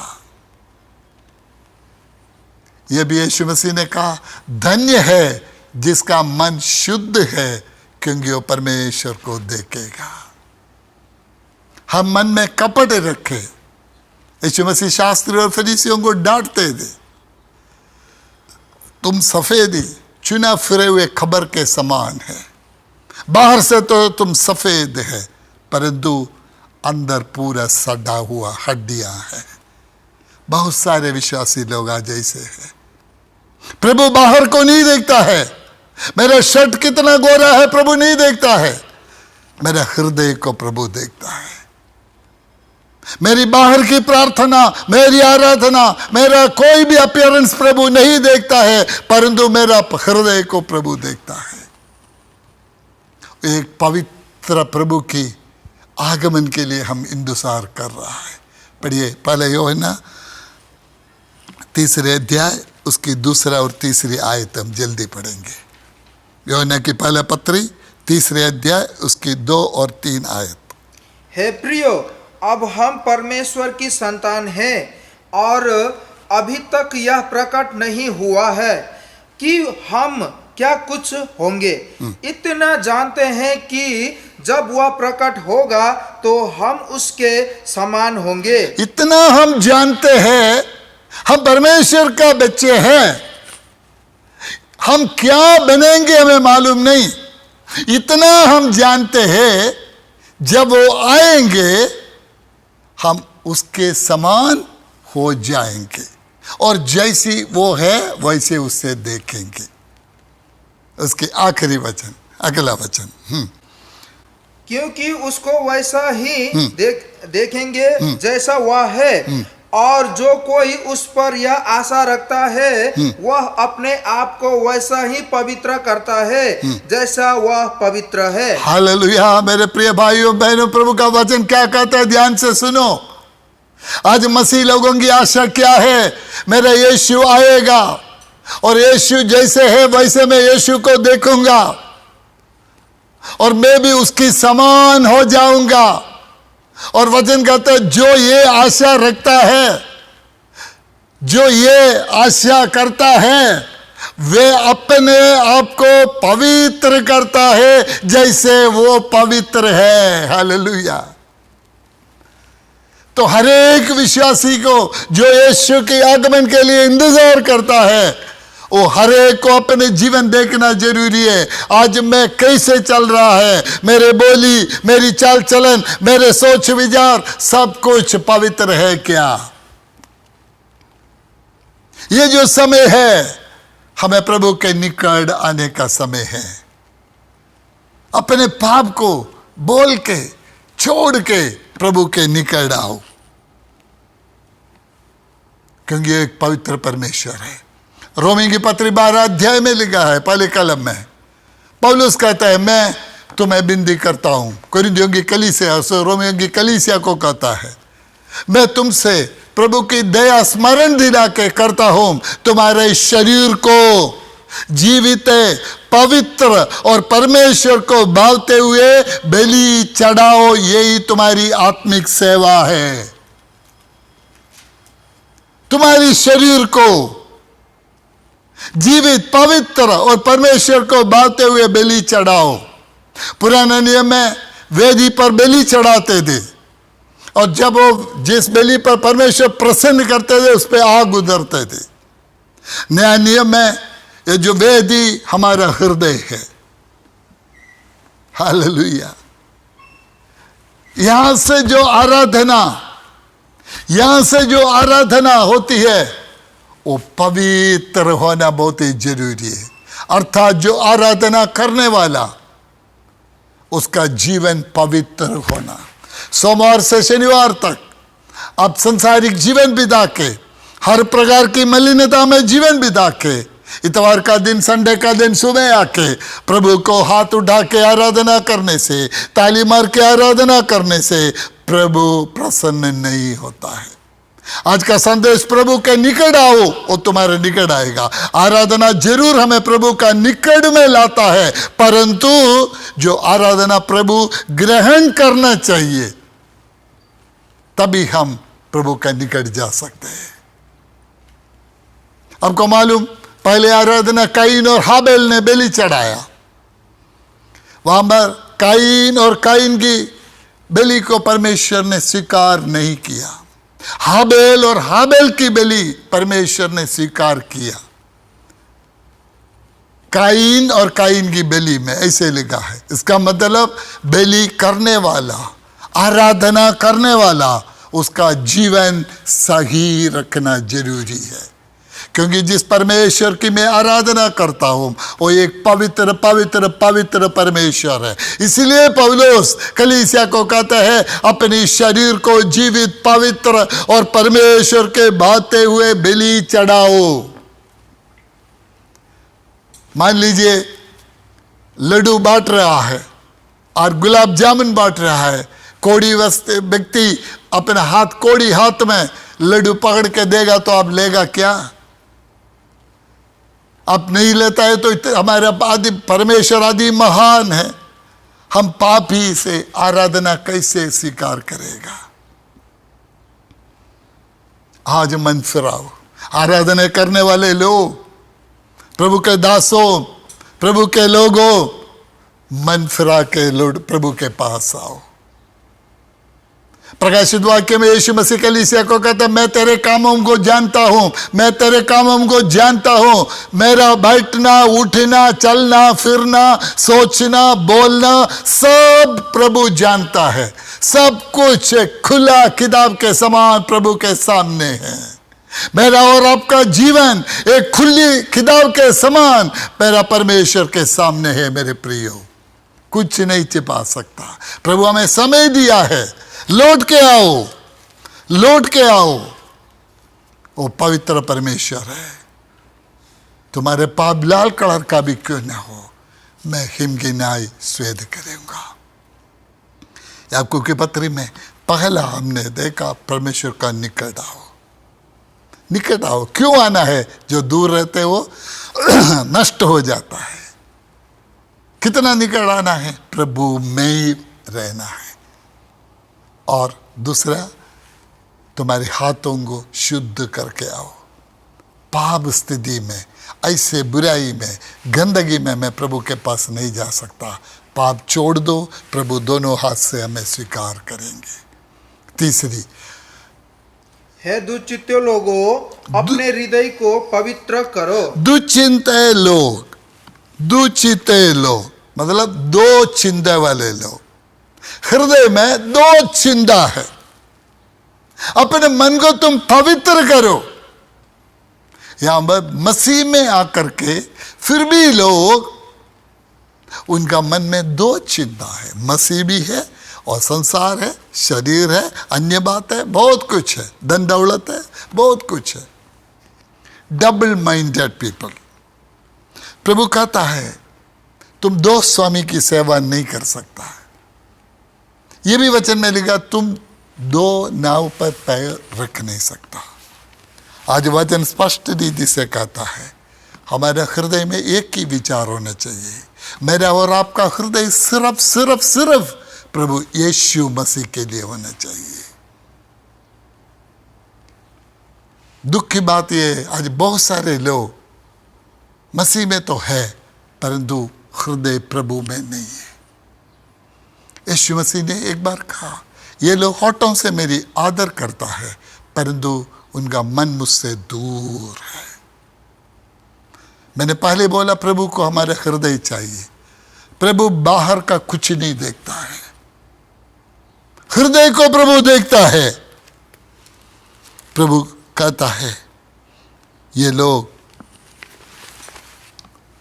यह भी यीशु मसीह ने कहा, धन्य है जिसका मन शुद्ध है, क्योंकि वो परमेश्वर को देखेगा। हम मन में कपट रखे। यीशु मसीह शास्त्री और फरीसियों को डांटते थे, तुम सफेदी चुना फिरे हुए खबर के समान है, बाहर से तो तुम सफेद है, परंतु अंदर पूरा सड़ा हुआ हड्डियां है। बहुत सारे विश्वासी लोग आज ऐसे हैं। प्रभु बाहर को नहीं देखता है, मेरा शर्ट कितना गोरा है प्रभु नहीं देखता है, मेरा हृदय को प्रभु देखता है। मेरी बाहर की प्रार्थना, मेरी आराधना, मेरा कोई भी अपीयरेंस प्रभु नहीं देखता है, परंतु मेरा हृदय को प्रभु देखता है। एक पवित्र प्रभु की आगमन के लिए हम इंतजार कर रहा है। पढ़िए पहले यूहन्ना 3 अध्याय उसकी 2 और 3 आयत हम जल्दी पढ़ेंगे। यूहन्ना की पहला पत्री 3 अध्याय उसकी 2 और 3 आयत। हे प्रियो, अब हम परमेश्वर की संतान हैं और अभी तक यह प्रकट नहीं हुआ है कि हम क्या कुछ होंगे। इतना जानते हैं कि जब वह प्रकट होगा तो हम उसके समान होंगे। इतना हम जानते हैं, हम परमेश्वर का बच्चे हैं। हम क्या बनेंगे हमें मालूम नहीं। इतना हम जानते हैं, जब वो आएंगे हम उसके समान हो जाएंगे और जैसी वो है वैसे उसे देखेंगे। उसके आखिरी वचन, अगला वचन, क्योंकि उसको वैसा ही देखेंगे जैसा वह है। और जो कोई उस पर यह आशा रखता है वह अपने आप को वैसा ही पवित्र करता है जैसा वह पवित्र है। हालेलुया। मेरे प्रिय भाइयों बहनों, प्रभु का वचन क्या कहता है, ध्यान से सुनो। आज मसीह लोगों की आशा क्या है, मेरा यीशु आएगा और यीशु जैसे है वैसे मैं यीशु को देखूंगा और मैं भी उसकी समान हो जाऊंगा। और वचन कहता है जो ये आशा रखता है, जो ये आशा करता है, वे अपने आप को पवित्र करता है जैसे वो पवित्र है। हालेलुया। तो हर एक विश्वासी को जो यीशु के आगमन के लिए इंतजार करता है, वो हर एक को अपने जीवन देखना जरूरी है। आज मैं कैसे चल रहा है, मेरे बोली, मेरी चाल चलन, मेरे सोच विचार, सब कुछ पवित्र है क्या? ये जो समय है, हमें प्रभु के निकट आने का समय है। अपने पाप को बोल के छोड़ के प्रभु के निकट आओ, क्योंकि ये एक पवित्र परमेश्वर है। रोमी की पत्री 12 अध्याय में लिखा है, पहले कलम में पौलुस कहता है, मैं तुम्हें विनती करता हूं। कोरिन्थियों की कलीसिया, रोमियों की कलीसिया को कहता है, मैं तुमसे प्रभु की दया स्मरण दिला के करता हूं, तुम्हारे शरीर को जीवित, पवित्र और परमेश्वर को भावते हुए बलि चढ़ाओ, यही तुम्हारी आत्मिक सेवा है। तुम्हारी शरीर को जीवित, पवित्र और परमेश्वर को भावते हुए बलि चढ़ाओ। पुराने नियम में वेदी पर बलि चढ़ाते थे, और जब वो जिस बलि पर परमेश्वर प्रसन्न करते थे उस पर आग उधरते थे। नया नियम में ये जो वेदी हमारा हृदय है। हालेलुया। यहां से जो आराधना होती है, वो पवित्र होना बहुत ही जरूरी है। अर्थात जो आराधना करने वाला, उसका जीवन पवित्र होना। सोमवार से शनिवार तक आप संसारिक जीवन बिता के, हर प्रकार की मलिनता में जीवन बिता के, इतवार का दिन, संडे का दिन सुबह आके प्रभु को हाथ उठा के आराधना करने से, ताली मार के आराधना करने से प्रभु प्रसन्न नहीं होता है। आज का संदेश प्रभु के निकट आओ, वो तुम्हारे निकट आएगा। आराधना जरूर हमें प्रभु का निकट में लाता है, परंतु जो आराधना प्रभु ग्रहण करना चाहिए, तभी हम प्रभु के निकट जा सकते हैं। आपको मालूम, पहले आराधना काइन और हाबेल ने बलि चढ़ाया। वहां पर काइन और काइन की बलि को परमेश्वर ने स्वीकार नहीं किया। हाबेल और हाबेल की बलि परमेश्वर ने स्वीकार किया। काइन और काइन की बलि में ऐसे लिखा है। इसका मतलब बलि करने वाला, आराधना करने वाला, उसका जीवन सही रखना जरूरी है। क्योंकि जिस परमेश्वर की मैं आराधना करता हूं, वो एक पवित्र पवित्र पवित्र परमेश्वर है। इसलिए पौलुस कलीसिया को कहता है, अपने शरीर को जीवित, पवित्र और परमेश्वर के भाते हुए बलि चढ़ाओ। मान लीजिए लड्डू बांट रहा है और गुलाब जामुन बांट रहा है। कोड़ी व्यक्ति अपना हाथ, कोड़ी हाथ में लड्डू पकड़ के देगा तो आप लेगा क्या? आप नहीं लेता है तो हमारे आदि परमेश्वर आदि महान है, हम पापी से आराधना कैसे स्वीकार करेगा? आज मन फिराओ, आराधना करने वाले लोग, प्रभु के दासों, प्रभु के लोगों, मन फिरा के लोग प्रभु के पास आओ। प्रकाशित वाक्य में यीशु मसीह कलीसिया को कहता है, मैं तेरे कामों को जानता हूं, मैं तेरे कामों को जानता हूं। मेरा बैठना, उठना, चलना, फिरना, सोचना, बोलना, सब प्रभु जानता है। सब कुछ खुला किताब के समान प्रभु के सामने है। मेरा और आपका जीवन एक खुली किताब के समान मेरा परमेश्वर के सामने है। मेरे प्रियो, कुछ नहीं छिपा सकता। प्रभु हमें समय दिया है, लौट के आओ, लौट के आओ। वो पवित्र परमेश्वर है। तुम्हारे पाप लाल कलर का भी क्यों ना हो, मैं हिमगिनाई स्वेद करूंगा। याकूब की पत्री में पहला हमने देखा, परमेश्वर का निकट आओ। निकट आओ, क्यों आना है? जो दूर रहते हो नष्ट हो जाता है। कितना निकट आना है? प्रभु में ही रहना है। और दूसरा, तुम्हारे हाथों को शुद्ध करके आओ। पाप स्थिति में, ऐसे बुराई में, गंदगी में मैं प्रभु के पास नहीं जा सकता। पाप छोड़ दो, प्रभु दोनों हाथ से हमें स्वीकार करेंगे। तीसरी, हे दुचित्ते लोगों, अपने हृदय को पवित्र करो। दुचिंते लोग, दुचिते लोग मतलब दो चिंता वाले लोग। हृदय में दो चिंता है। अपने मन को तुम पवित्र करो। यहां पर मसीह में आकर के फिर भी लोग, उनका मन में दो चिंता है। मसीह भी है और संसार है, शरीर है, अन्य बात है, बहुत कुछ है, धन दौलत है, बहुत कुछ है। Double minded people. प्रभु कहता है तुम दो स्वामी की सेवा नहीं कर सकता है। यह भी वचन में लिखा, तुम दो नाव पर पैर रख नहीं सकता। आज वचन स्पष्ट रीति से कहता है हमारे हृदय में एक ही विचार होना चाहिए। मेरा और आपका हृदय सिर्फ सिर्फ सिर्फ प्रभु यीशु मसीह के लिए होना चाहिए। दुख की बात यह, आज बहुत सारे लोग मसीह में तो है परंतु हृदय प्रभु में नहीं है। यीशु मसीह ने एक बार कहा, ये लोग होठों से मेरी आदर करता है परंतु उनका मन मुझसे दूर है। मैंने पहले बोला प्रभु को हमारा हृदय चाहिए। प्रभु बाहर का कुछ नहीं देखता है, हृदय को प्रभु देखता है। प्रभु कहता है ये लोग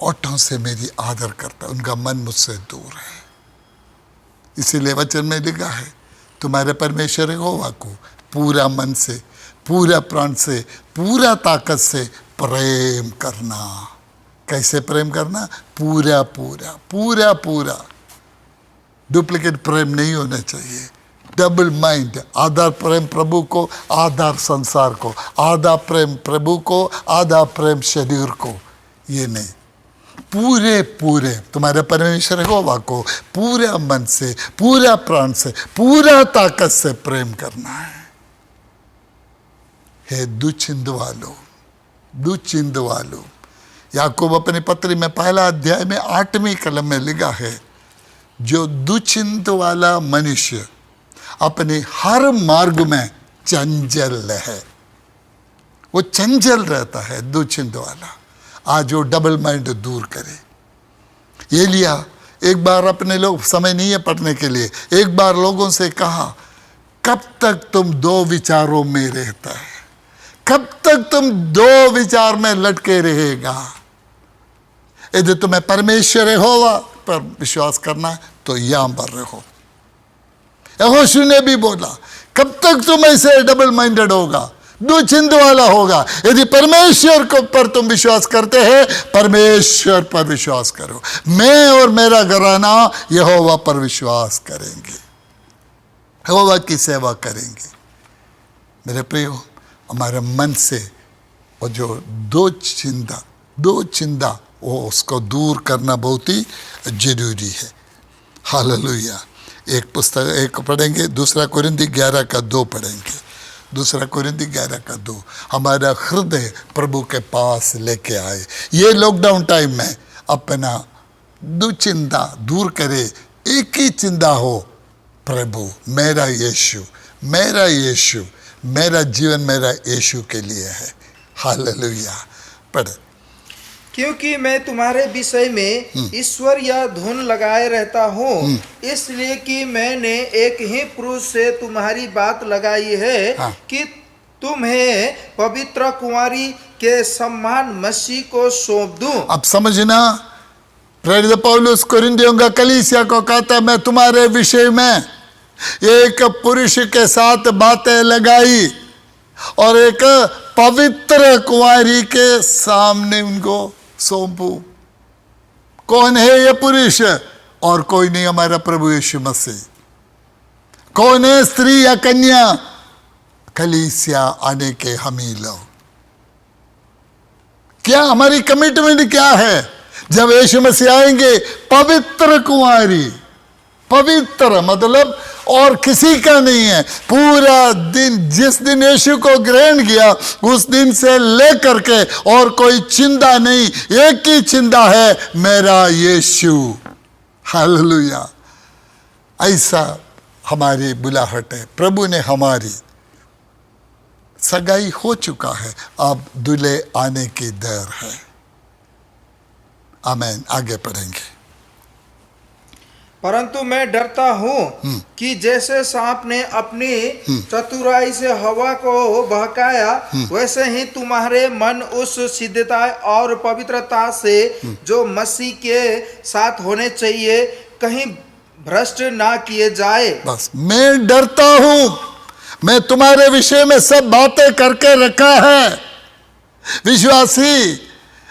होठों से मेरी आदर करता है, उनका मन मुझसे दूर है। इसीलिए वचन में लिखा है तुम्हारे परमेश्वर यहोवा को पूरा मन से, पूरा प्राण से, पूरा ताकत से प्रेम करना। कैसे प्रेम करना? पूरा पूरा पूरा पूरा। डुप्लीकेट प्रेम नहीं होना चाहिए। डबल माइंड, आधा प्रेम प्रभु को, आधा संसार को, आधा प्रेम प्रभु को, आधा प्रेम शरीर को, ये नहीं। पूरे पूरे तुम्हारे परमेश्वर यहोवा को पूरा मन से, पूरा प्राण से, पूरा ताकत से प्रेम करना है। हे दुचिंत वालों, दुचिंत वालों। याकूब अपनी पत्री में पहला अध्याय में 8वीं कलम में लिखा है, जो दुचिंत वाला मनुष्य अपने हर मार्ग में चंचल है। वो चंचल रहता है दुचिंत वाला। आज वो डबल माइंड दूर करे। एलिया एक बार, अपने लोग समय नहीं है पढ़ने के लिए, एक बार लोगों से कहा, कब तक तुम दो विचारों में रहता है? कब तक तुम दो विचार में लटके रहेगा? यदि तुम्हें परमेश्वर यहोवा पर विश्वास करना है तो यहां पर रहो। यहोशू ने भी बोला, कब तक तुम ऐसे डबल माइंडेड होगा, दुचिंत वाला होगा? यदि परमेश्वर को पर तुम विश्वास करते हैं, परमेश्वर पर विश्वास करो। मैं और मेरा घराना यहोवा पर विश्वास करेंगे, यहोवा की सेवा करेंगे। मेरे प्रियो, हमारे मन से वो जो दो चिंता वो उसको दूर करना बहुत ही जरूरी है। हालेलुया। एक पुस्तक एक पढ़ेंगे, दूसरा कोरिन्थी 11:2 पढ़ेंगे। दूसरा कोरिन्थी 11:2। हमारा हृदय प्रभु के पास लेके आए। ये लॉकडाउन टाइम में अपना दुचिंता दूर करे, एक ही चिंता हो, प्रभु मेरा यीशु, मेरा यीशु, मेरा जीवन मेरा यीशु के लिए है। हालेलुया। पढ़। क्योंकि मैं तुम्हारे विषय में ईश्वर या धुन लगाए रहता हूँ, इसलिए कि मैंने एक ही पुरुष से तुम्हारी बात लगाई है, हाँ। कि तुम्हें पवित्र कुंवारी के सम्मान मसीह को सौंप दूं। अब समझना, प्रेरित पौलुस कोरिन्थियों का कलीसिया को कहता है, मैं तुम्हारे विषय में एक पुरुष के साथ बातें लगाई और एक पवित्र कुंवारी के सामने उनको सौंपू। कौन है ये पुरुष? और कोई नहीं, हमारा प्रभु यीशु मसीह। कौन है स्त्री या कन्या? कलीसिया आने के हम ही लोग। क्या हमारी कमिटमेंट क्या है? जब यीशु मसीह आएंगे, पवित्र कुंवारी, पवित्र मतलब और किसी का नहीं है। पूरा दिन, जिस दिन यीशु को ग्रहण किया उस दिन से लेकर के और कोई चिंता नहीं, एक ही चिंता है, मेरा यीशु। हालेलुया। ऐसा हमारी बुलाहट है। प्रभु ने हमारी सगाई हो चुका है, अब दूल्हे आने की देर है। आमीन। आगे पढ़ेंगे। परंतु मैं डरता हूँ कि जैसे सांप ने अपनी चतुराई से हवा को बहकाया, वैसे ही तुम्हारे मन उस सिद्धता और पवित्रता से जो मसीह के साथ होने चाहिए कहीं भ्रष्ट ना किए जाए। बस, मैं डरता हूं। मैं तुम्हारे विषय में सब बातें करके रखा है। विश्वासी,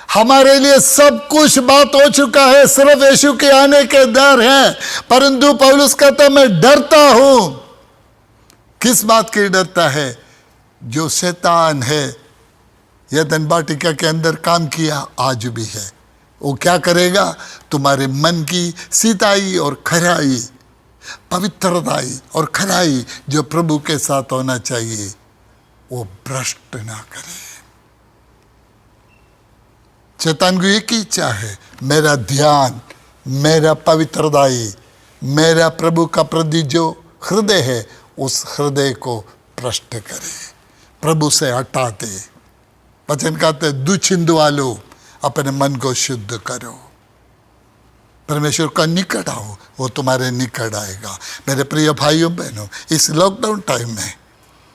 हमारे लिए सब कुछ बात हो चुका है, सिर्फ यीशु के आने के डर है। परंतु पौलुस कहता मैं डरता हूं। किस बात की डरता है? जो शैतान है, यदन वाटिका के अंदर काम किया, आज भी है। वो क्या करेगा? तुम्हारे मन की सीताई और खराई, पवित्रताई और खराई जो प्रभु के साथ होना चाहिए, वो भ्रष्ट ना करे। शैतान को एक ही इच्छा है, मेरा ध्यान, मेरा पवित्रताई, मेरा प्रभु का प्रति जो हृदय है, उस हृदय को भ्रष्ट करे, प्रभु से हटा दे। वचन कहते दुछिंदवा लो, अपने मन को शुद्ध करो, परमेश्वर का निकट आओ, वो तुम्हारे निकट आएगा। मेरे प्रिय भाइयों बहनों, इस लॉकडाउन टाइम में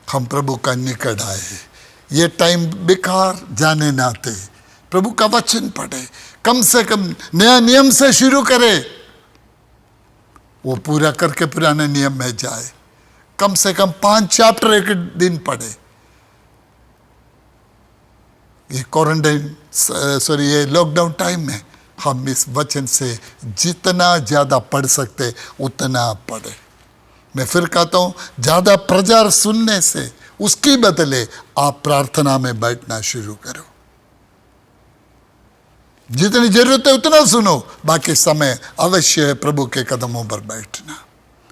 हम प्रभु का निकट आए। ये टाइम बेकार जाने ना दे। प्रभु का वचन पढ़े, कम से कम नया नियम से शुरू करे, वो पूरा करके पुराने नियम में जाए। कम से कम 5 चैप्टर एक दिन पढ़े। ये क्वारंटाइन ये लॉकडाउन टाइम में हम इस वचन से जितना ज़्यादा पढ़ सकते उतना पढ़े। मैं फिर कहता हूँ, ज़्यादा प्रचार सुनने से उसकी बदले आप प्रार्थना में बैठना शुरू करो। जितनी जरूरत है उतना सुनो, बाकी समय अवश्य है प्रभु के कदमों पर बैठना।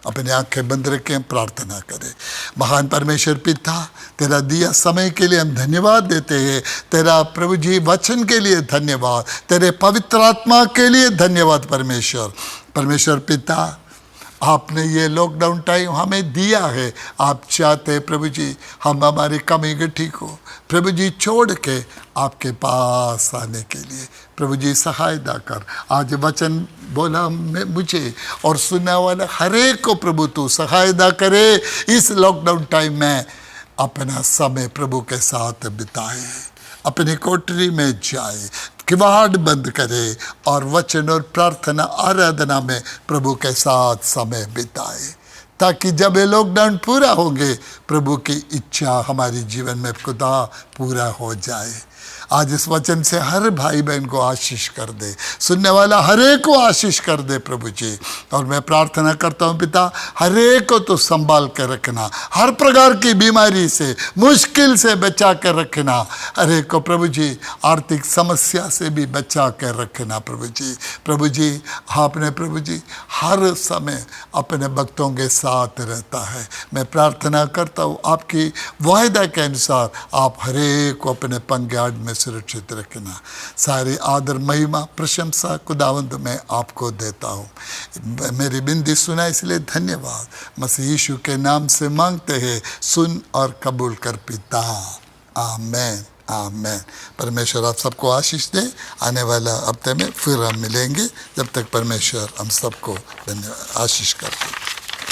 अपनी आंखें बंद रखें, प्रार्थना करें। महान परमेश्वर पिता, तेरा दिया समय के लिए हम धन्यवाद देते हैं। तेरा प्रभु जी वचन के लिए धन्यवाद, तेरे पवित्र आत्मा के लिए धन्यवाद। परमेश्वर पिता, आपने ये लॉकडाउन टाइम हमें दिया है। आप चाहते प्रभु जी हम हमारी कमी के ठीक हो, प्रभु जी छोड़ के आपके पास आने के लिए प्रभु जी सहायता कर। आज वचन बोला मुझे और सुनने वाला हर एक को प्रभु तू सहायता करे। इस लॉकडाउन टाइम में अपना समय प्रभु के साथ बिताए, अपनी कोठरी में जाए, किवाड़ बंद करे और वचन और प्रार्थना आराधना में प्रभु के साथ समय बिताए, ताकि जब ये लॉकडाउन पूरा होंगे प्रभु की इच्छा हमारे जीवन में खुदा पूरा हो जाए। आज इस वचन से हर भाई बहन को आशीष कर दे, सुनने वाला हर एक को आशीष कर दे प्रभु जी। और मैं प्रार्थना करता हूँ पिता, हर एक को तो संभाल कर रखना, हर प्रकार की बीमारी से, मुश्किल से बचा कर रखना। हर एक को प्रभु जी आर्थिक समस्या से भी बचा कर रखना प्रभु जी। प्रभु जी आपने प्रभु जी हर समय अपने भक्तों के साथ रहता है। मैं प्रार्थना करता हूँ आपकी वायदा के अनुसार आप हर एक को अपने पंगाड़ में सुरक्षित रखना। सारे आदर महिमा प्रशंसा खुदावंद मैं आपको देता हूँ। मेरी बिनती सुना इसलिए धन्यवाद। मसीह यीशु के नाम से मांगते हैं, सुन और कबूल कर पिता। आमेन आमेन। परमेश्वर आप सबको आशीष दे। आने वाला हफ्ते में फिर हम मिलेंगे। जब तक परमेश्वर हम सबको धन्यवाद आशीष करते।